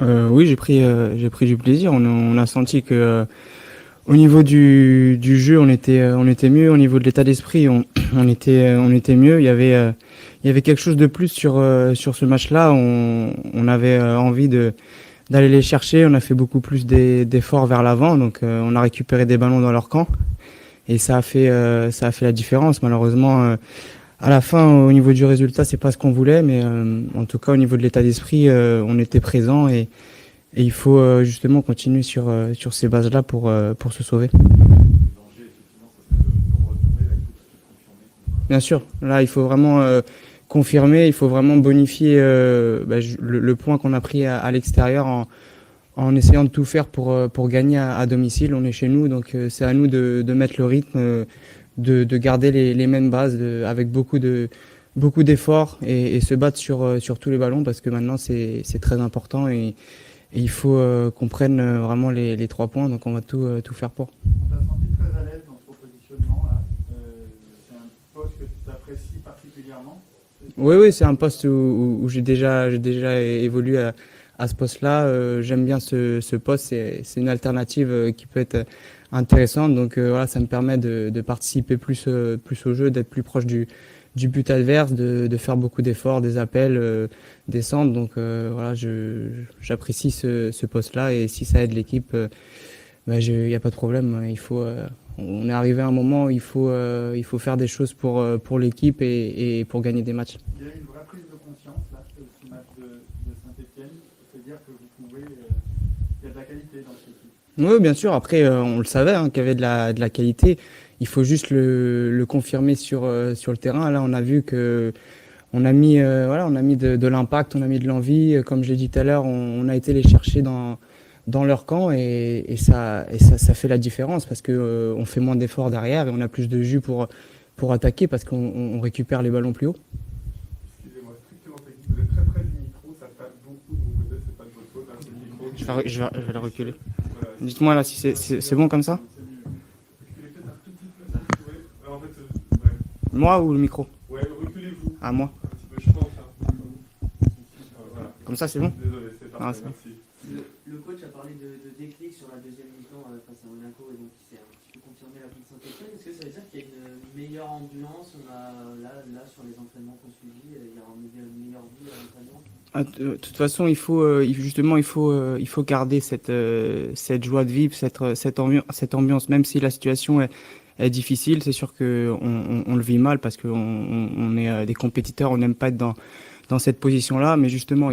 Oui, j'ai pris du plaisir. On a senti que au niveau du jeu, on était mieux. Au niveau de l'état d'esprit, on était mieux. Il y avait quelque chose de plus sur ce match-là. On avait envie d'aller les chercher. On a fait beaucoup plus d'efforts vers l'avant. Donc, on a récupéré des ballons dans leur camp. Et ça a fait la différence. Malheureusement, à la fin, au niveau du résultat, c'est pas ce qu'on voulait. Mais en tout cas, au niveau de l'état d'esprit, on était présent. Et il faut justement continuer sur ces bases-là pour se sauver. Le danger, effectivement, ça serait de retomber. Là, il faut tout de suite confirmer qu'on va. Bien sûr, là, il faut vraiment confirmer, il faut vraiment bonifier le point qu'on a pris à l'extérieur en essayant de tout faire pour gagner à domicile. On est chez nous, donc c'est à nous de mettre le rythme, de garder les mêmes bases avec beaucoup d'efforts et se battre sur tous les ballons parce que maintenant c'est très important et il faut qu'on prenne vraiment les 3 points, donc on va tout faire pour. On t'a senti très à l'aise dans ton positionnement là. C'est un poste que tu apprécies particulièrement. Oui, oui, c'est un poste où j'ai déjà évolué à ce poste-là. J'aime bien ce poste. C'est une alternative qui peut être intéressante. Donc voilà, ça me permet de participer plus au jeu, d'être plus proche du but adverse, de faire beaucoup d'efforts, des appels, des centres. Donc voilà, j'apprécie ce poste-là. Et si ça aide l'équipe, il n'y a pas de problème. On est arrivé à un moment où il faut faire des choses pour l'équipe et pour gagner des matchs. Il y a une vraie prise de conscience là, ce match de Saint-Etienne. C'est-à-dire que vous pouvez. Il y a de la qualité dans cette équipe. Oui, bien sûr. Après, on le savait qu'il y avait de la qualité. Il faut juste le confirmer sur le terrain. Là, on a vu que on a mis de l'impact, on a mis de l'envie. Comme je l'ai dit tout à l'heure, on a été les chercher dans leur camp et ça fait la différence parce que on fait moins d'efforts derrière et on a plus de jus pour attaquer parce qu'on récupère les ballons plus haut. Excusez-moi, strictement technique. Vous êtes très près du micro, ça tape beaucoup de mon côté, c'est pas de votre faute. Hein, c'est le micro. Je vais la reculer. Voilà, Dites-moi là si c'est bon comme ça. c'est mieux. Reculez peut-être un tout petit peu si vous pouvez. En fait, ouais. Moi ou le micro? Ouais, reculez-vous À moi. un petit peu, je pense. Hein. Voilà. Comme ça, c'est bon? Désolé, c'est Ah, parfait, c'est bon. merci. Le coach a parlé de déclic sur la deuxième mi-temps face à Monaco et donc il s'est un petit peu confirmé la contre Saint-Etienne. Est-ce que ça veut dire qu'il y a une meilleure ambiance? On a là sur les entraînements qu'on suivit, il y a une meilleure vie à l'entraînement? De toute façon, il faut garder cette joie de vivre, cette ambiance, même si la situation est difficile. C'est sûr qu'on le vit mal parce qu'on est des compétiteurs, on n'aime pas être dans cette position-là. Mais justement,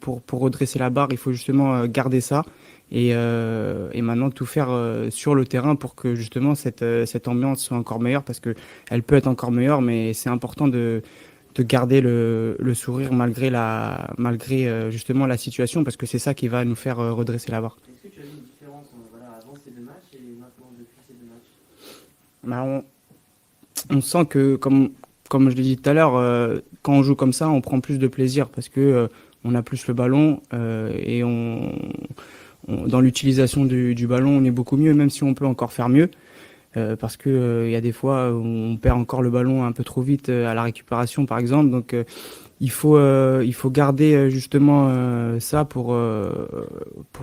pour redresser la barre, il faut justement garder ça et maintenant tout faire sur le terrain pour que justement cette ambiance soit encore meilleure parce que elle peut être encore meilleure, mais c'est important de garder le sourire malgré justement la situation parce que c'est ça qui va nous faire redresser la barre. Est-ce que tu as vu une différence avant ces deux matchs et maintenant depuis ces deux matchs? Bah, on sent que, comme je l'ai dit tout à l'heure, quand on joue comme ça, on prend plus de plaisir parce que on a plus le ballon et dans l'utilisation du ballon, on est beaucoup mieux, même si on peut encore faire mieux. Parce que il y a des fois où on perd encore le ballon un peu trop vite à la récupération par exemple. Donc il faut garder justement ça pour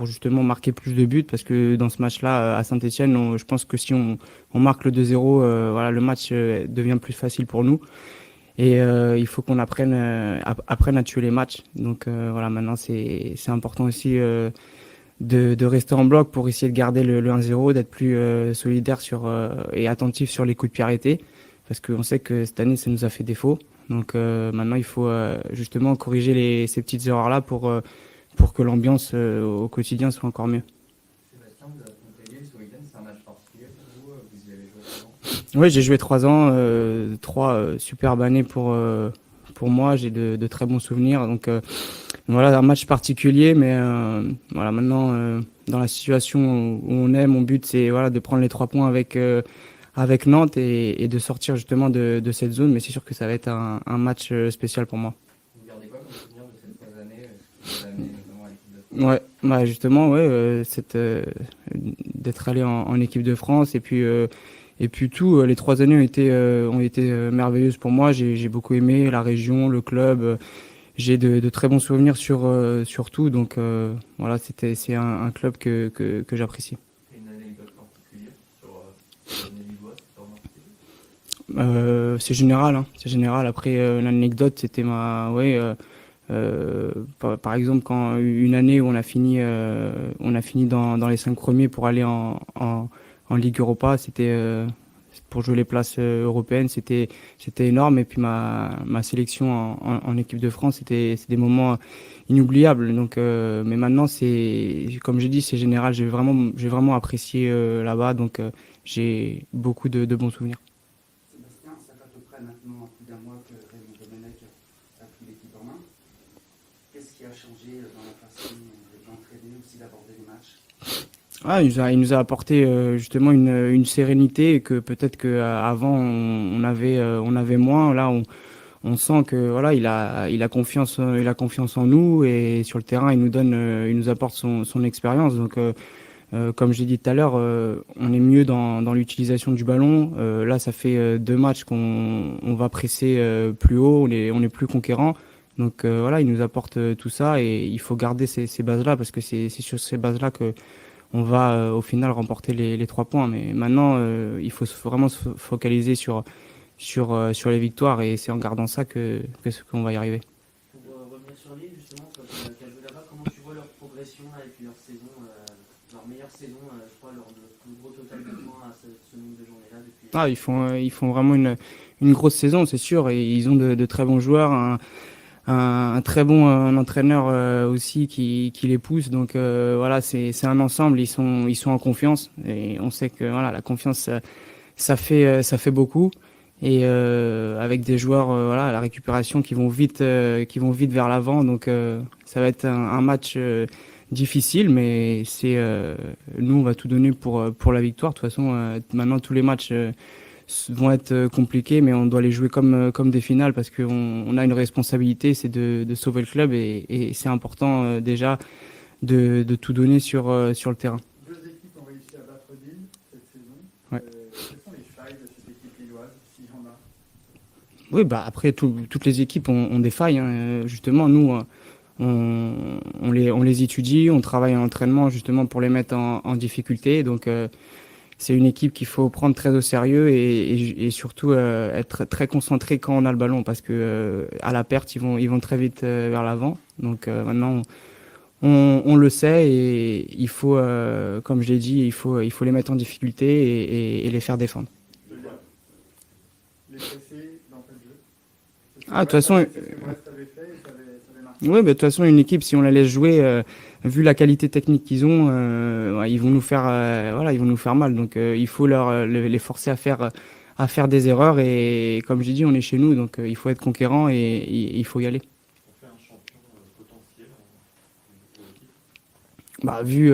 justement marquer plus de buts parce que dans ce match-là à Saint-Etienne, je pense que si on marque le 2-0, voilà, le match devient plus facile pour nous. Et il faut qu'on apprenne à tuer les matchs. Donc voilà, maintenant c'est important aussi de rester en bloc pour essayer de garder le 1-0, d'être plus solidaire et attentif sur les coups de pied arrêtés, parce qu'on sait que cette année, ça nous a fait défaut. Donc maintenant, il faut justement corriger ces petites erreurs-là pour que l'ambiance au quotidien soit encore mieux. Sébastien, vous avez complété ce week-end, c'est un match particulier pour vous, vous y avez joué comment? Oui, j'ai joué 3 ans, 3 superbes années pour moi, j'ai de très bons souvenirs. Donc voilà, un match particulier, mais voilà, maintenant, dans la situation où on est, mon but, c'est voilà, de prendre les 3 points avec Nantes et de sortir justement de cette zone. Mais c'est sûr que ça va être un match spécial pour moi. Vous gardez quoi comme souvenir de ces 13 années qui vous a amené notamment à l'équipe de France? Ouais, bah justement, ouais, d'être allé en équipe de France et puis tout, les 3 années ont été merveilleuses pour moi. J'ai beaucoup aimé la région, le club. j'ai de très bons souvenirs sur tout. Donc voilà, c'est un club que j'apprécie. Et une anecdote particulière sur l'année lilloise, c'est en particulier? C'est général, hein, c'est général. Après, l'anecdote, c'était ouais, par exemple, quand une année où on a fini dans les 5 premiers pour aller en Ligue Europa, c'était pour jouer les places européennes, c'était énorme. Et puis ma sélection en équipe de France, c'est des moments inoubliables. Donc, mais maintenant, comme j'ai dit, c'est général. J'ai vraiment apprécié là-bas. Donc, j'ai beaucoup de bons souvenirs. Sébastien, ça fait à peu près maintenant plus d'un mois que Raymond Domenech a pris l'équipe en main. Qu'est-ce qui a changé dans la façon d'entraîner, aussi d'aborder les matchs? Ah, il nous a apporté justement une sérénité que peut-être qu'avant on avait moins. Là, on sent que voilà, il a confiance, il a confiance en nous et sur le terrain, il nous apporte son expérience. Donc, comme j'ai dit tout à l'heure, on est mieux dans l'utilisation du ballon. Là, ça fait 2 matchs on va presser plus haut, on est plus conquérant. Donc voilà, il nous apporte tout ça et il faut garder ces bases-là parce que c'est sur ces bases-là que on va au final remporter les 3 points. Mais maintenant, il faut vraiment se focaliser sur les victoires et c'est en gardant ça qu'on va y arriver. Pour revenir sur Lille, justement, toi qui as joué là-bas, comment tu vois leur progression là, et puis leur saison, leur meilleure saison, je crois, leur plus gros total de points à ce nombre de journées-là depuis. Ah, ils font vraiment une grosse saison, c'est sûr, et ils ont de très bons joueurs, un très bon entraîneur aussi qui les pousse. Donc voilà, c'est un ensemble. Ils sont en confiance et on sait que voilà, la confiance ça fait beaucoup. Et avec des joueurs voilà, à la récupération qui vont vite vers l'avant. Donc ça va être un match difficile, mais nous on va tout donner pour la victoire. De toute façon, maintenant tous les matchs vont être compliqués, mais on doit les jouer comme des finales parce qu'on a une responsabilité, c'est de sauver le club et c'est important déjà de tout donner sur le terrain. 2 équipes ont réussi à battre Lille cette saison. Ouais. Quelles sont les failles de cette équipe lilloise, s'il y en a? Oui, bah après toutes les équipes ont des failles. Hein. Justement, nous on les étudie, on travaille en entraînement justement pour les mettre en difficulté. Donc c'est une équipe qu'il faut prendre très au sérieux et surtout être très concentré quand on a le ballon parce que à la perte ils vont très vite vers l'avant. Donc maintenant on le sait et il faut comme je l'ai dit il faut les mettre en difficulté et les faire défendre. Les presser dans quel jeu? Ah, de toute façon, C'est ce que Brest avait fait et ça avait marché. oui, mais de toute façon, une équipe, si on la laisse jouer, vu la qualité technique qu'ils ont, ouais, ils vont nous faire, voilà, ils vont nous faire mal. Donc, il faut les forcer à faire des erreurs. Et comme je dis, on est chez nous, donc il faut être conquérant et il faut y aller. On fait un champion potentiel pour l'équipe. Bah, vu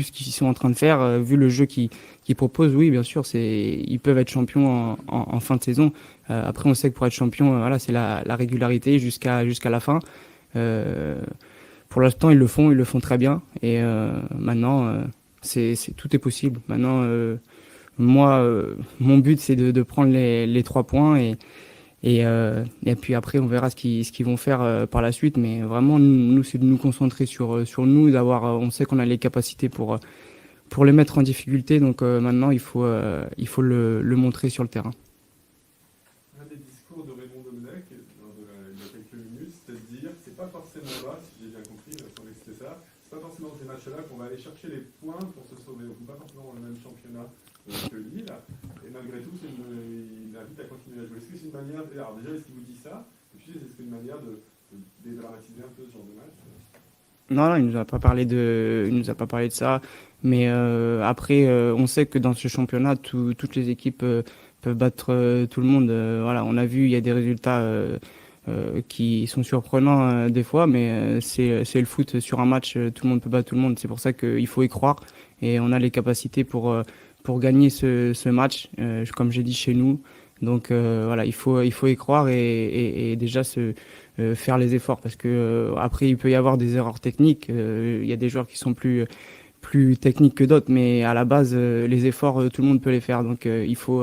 ce qu'ils sont en train de faire, vu le jeu qu'ils proposent, oui, bien sûr, ils peuvent être champions en fin de saison. Après, on sait que pour être champion, voilà, c'est la régularité jusqu'à la fin. Pour l'instant, ils le font très bien. Et maintenant, tout est possible. Maintenant, moi, mon but, c'est de prendre les 3 points et puis après, on verra ce qu'ils vont faire par la suite. Mais vraiment, nous, c'est de nous concentrer sur nous, on sait qu'on a les capacités pour les mettre en difficulté. Donc maintenant, il faut le montrer sur le terrain. Un des discours de Raymond Domenech, il y a quelques minutes, c'était de dire c'est pas forcément là, si j'ai bien compris, il me semblait que c'était ça, c'est pas forcément dans ces matchs-là qu'on va aller chercher les points pour se sauver. Donc, pas forcément dans le même championnat que Lille. Et malgré tout, il invite à continuer à jouer. Est-ce que c'est une manière. Alors, déjà, est-ce qu'il vous dit ça? Et puis, est-ce que c'est une manière de dédramatiser un peu ce genre de match? Non, il nous a pas parlé de ça. Mais après, on sait que dans ce championnat, toutes les équipes peuvent battre tout le monde. Voilà, on a vu, il y a des résultats qui sont surprenants des fois, mais c'est le foot. Sur un match, tout le monde peut battre tout le monde. C'est pour ça qu'il faut y croire et on a les capacités pour gagner ce match, comme j'ai dit chez nous. Donc voilà, il faut y croire et déjà faire les efforts parce que après il peut y avoir des erreurs techniques. Il y a des joueurs qui sont plus techniques que d'autres, mais à la base les efforts tout le monde peut les faire. Donc il faut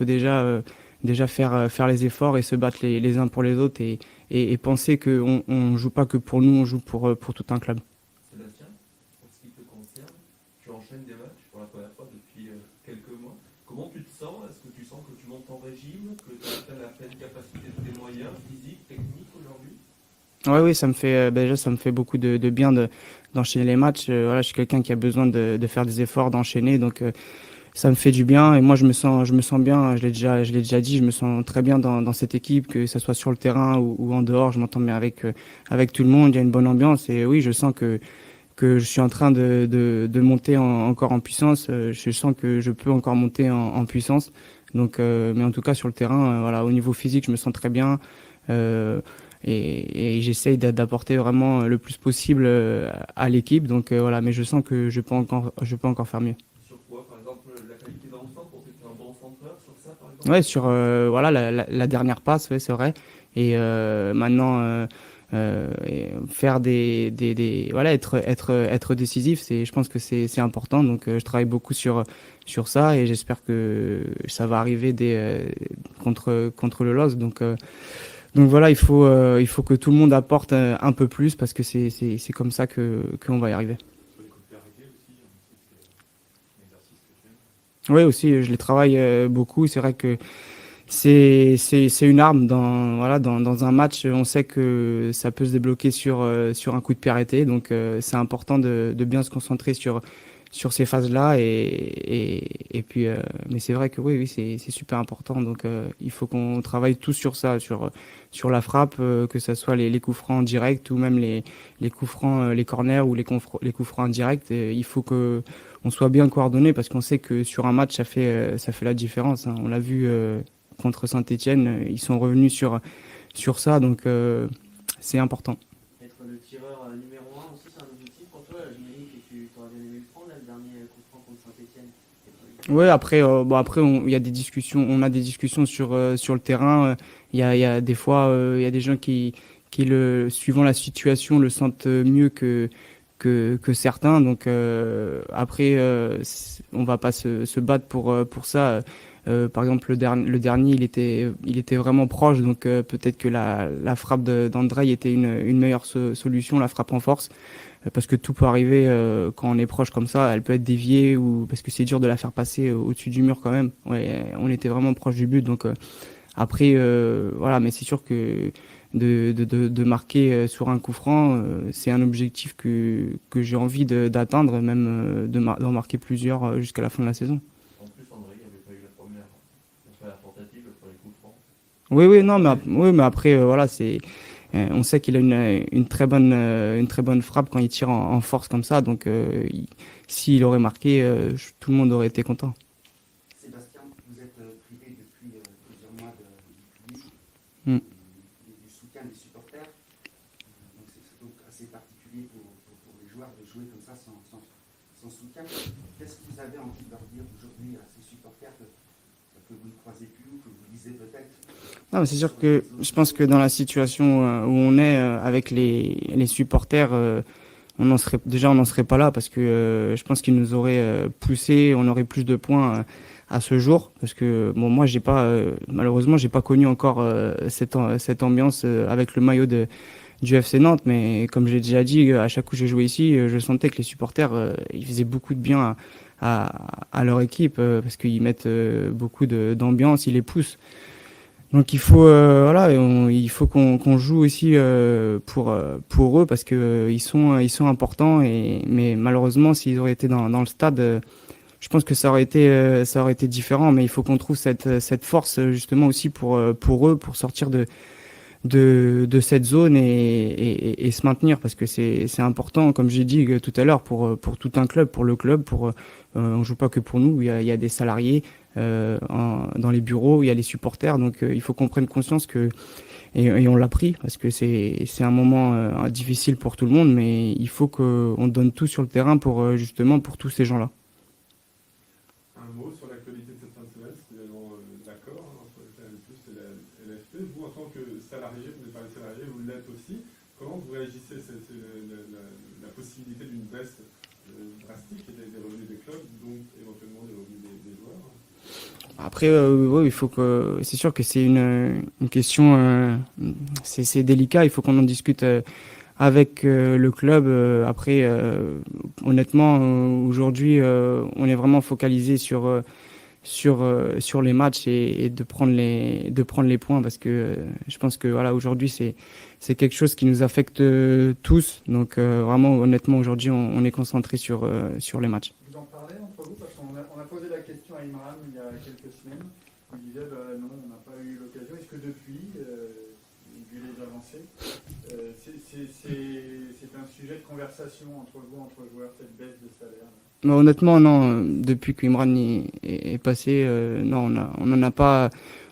déjà déjà faire les efforts et se battre les uns pour les autres et penser qu'on on joue pas que pour nous, on joue pour tout un club. Sébastien, pour ce qui te concerne, tu enchaînes des matchs pour la première fois depuis quelques mois. Comment tu te sens? Est-ce que tu sens que tu montes en régime, que tu as la pleine capacité de tes moyens physiques, techniques aujourd'hui? Ouais, oui, ça me fait déjà ça me fait beaucoup de bien d'enchaîner les matchs. Voilà, je suis quelqu'un qui a besoin de faire des efforts, d'enchaîner, donc ça me fait du bien et moi je me sens bien. Je l'ai déjà dit, je me sens très bien dans cette équipe, que ça soit sur le terrain ou en dehors. Je m'entends bien avec tout le monde. Il y a une bonne ambiance et oui, je sens que je suis en train de monter encore en puissance. Je sens que je peux encore monter en puissance. Donc, mais en tout cas sur le terrain, voilà, au niveau physique, je me sens très bien. Euh, et j'essaye d'apporter vraiment le plus possible à l'équipe. Donc voilà, mais je sens que je peux encore faire mieux. Sur quoi, par exemple, la qualité dans le centre, pour que tu es un bon centreur, sur ça, par exemple? Ouais, sur voilà la dernière passe, ouais, c'est vrai. Et maintenant et faire voilà être décisif, je pense que c'est important. Donc je travaille beaucoup sur ça et j'espère que ça va arriver contre le LOS. Donc voilà, il faut que tout le monde apporte un peu plus parce que c'est comme ça que qu'on va y arriver. Sur les coups de pied arrêtés aussi, c'est un exercice que tu aimes. Oui, aussi, je les travaille beaucoup. C'est vrai que c'est une arme dans un match. On sait que ça peut se débloquer sur un coup de pied arrêté. Donc, c'est important de bien se concentrer sur ces phases-là. Et puis, mais c'est vrai que oui, c'est super important. Donc, il faut qu'on travaille tous sur ça, sur la frappe, que ça soit les coups francs directs ou même les coups francs, les corners ou les coups francs indirects. Et il faut que on soit bien coordonné parce qu'on sait que sur un match, ça fait la différence, hein. On l'a vu contre Saint-Étienne, ils sont revenus sur ça, donc c'est important. Être le tireur numéro 1 aussi, c'est un objectif pour toi. J'imagine que tu aurais bien aimé le prendre, là, le dernier coup franc contre Saint-Etienne. Ouais, après, après, il y a des discussions, on a des discussions sur le terrain. Il y a des fois, il y a des gens qui suivant la situation, le sentent mieux que certains. Donc après, on va pas se battre pour ça. Par exemple, le dernier, il était vraiment proche. Donc peut-être que la frappe d'Andrei était une meilleure solution, la frappe en force. Parce que tout peut arriver quand on est proche comme ça, elle peut être déviée ou parce que c'est dur de la faire passer au-dessus du mur quand même. Ouais, on était vraiment proche du but, donc après voilà, mais c'est sûr que de marquer sur un coup franc, c'est un objectif que j'ai envie d'atteindre, même d'en marquer plusieurs jusqu'à la fin de la saison. En plus, André n'avait pas eu la première tentative pour les coups francs. Oui, non, oui, mais après voilà, on sait qu'il a une très bonne frappe quand il tire en force comme ça, donc s'il aurait marqué, tout le monde aurait été content. Sébastien, vous êtes privé depuis plusieurs mois du public, Mm. du soutien des supporters. Donc c'est donc assez particulier pour les joueurs de jouer comme ça sans soutien. Qu'est-ce que vous avez envie de leur dire aujourd'hui à ces supporters que vous ne croisez plus ou que vous lisez peut-être? Non, mais c'est sûr que je pense que dans la situation où on est avec les supporters, on n'en serait pas là parce que je pense qu'ils nous auraient poussé, on aurait plus de points à ce jour parce que bon, moi malheureusement j'ai pas connu encore cette ambiance avec le maillot du FC Nantes, mais comme j'ai déjà dit, à chaque coup que j'ai joué ici, je sentais que les supporters ils faisaient beaucoup de bien à leur équipe parce qu'ils mettent beaucoup d'ambiance, ils les poussent. Donc il faut voilà, il faut qu'on joue aussi pour eux parce que ils sont importants mais malheureusement s'ils auraient été dans le stade, je pense que ça aurait été différent, mais il faut qu'on trouve cette force justement aussi pour eux pour sortir de cette zone et se maintenir parce que c'est important comme j'ai dit tout à l'heure pour tout un club, pour le club, on joue pas que pour nous, il y a des salariés dans les bureaux, il y a les supporters, donc il faut qu'on prenne conscience que et on l'a pris parce que c'est un moment difficile pour tout le monde, mais il faut qu'on donne tout sur le terrain pour justement pour tous ces gens-là. Un mot sur l'actualité de cette fin de semaine, c'est également d'accord entre le Canal+ et la LFP. Vous, en tant que salarié, vous n'êtes pas un salarié, vous l'êtes aussi. Comment vous réagissez à la possibilité d'une baisse drastique des revenus des clubs, donc éventuellement des revenus des joueurs? Après, oui, il faut que. C'est sûr que c'est une question. C'est délicat. Il faut qu'on en discute avec le club. Après, honnêtement, aujourd'hui, on est vraiment focalisé sur les matchs et de prendre les points parce que je pense que voilà, aujourd'hui, c'est quelque chose qui nous affecte tous. Donc, vraiment, honnêtement, aujourd'hui, on est concentré sur les matchs. Vous en parlez entre vous parce qu'on a posé la question à Imran il y a quelques semaines. Il disait non, on n'a pas eu l'occasion. Est-ce que depuis, vu les avancées, c'est un sujet de conversation entre vous, entre joueurs, cette baisse de salaire? Mais honnêtement, non. Depuis qu'Imran est passé, non, on n'en a pas.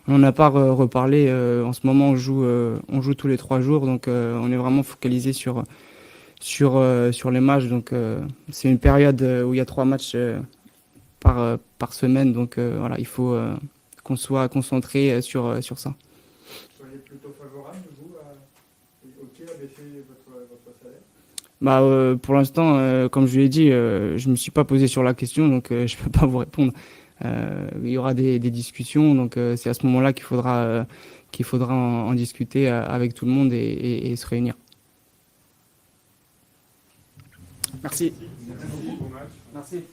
On n'en a pas reparlé. En ce moment, on joue tous les 3 jours, donc on est vraiment focalisé sur les matchs. Donc c'est une période où il y a 3 matchs par semaine. Donc voilà, il faut qu'on soit concentré sur ça. Vous seriez plutôt favorable, vous, à baisser votre salaire? Bah, pour l'instant, comme je l'ai dit, je me suis pas posé sur la question, donc je peux pas vous répondre. Il y aura des discussions, donc c'est à ce moment-là qu'il faudra en discuter avec tout le monde et se réunir. Merci. Merci beaucoup. Bon match. Merci.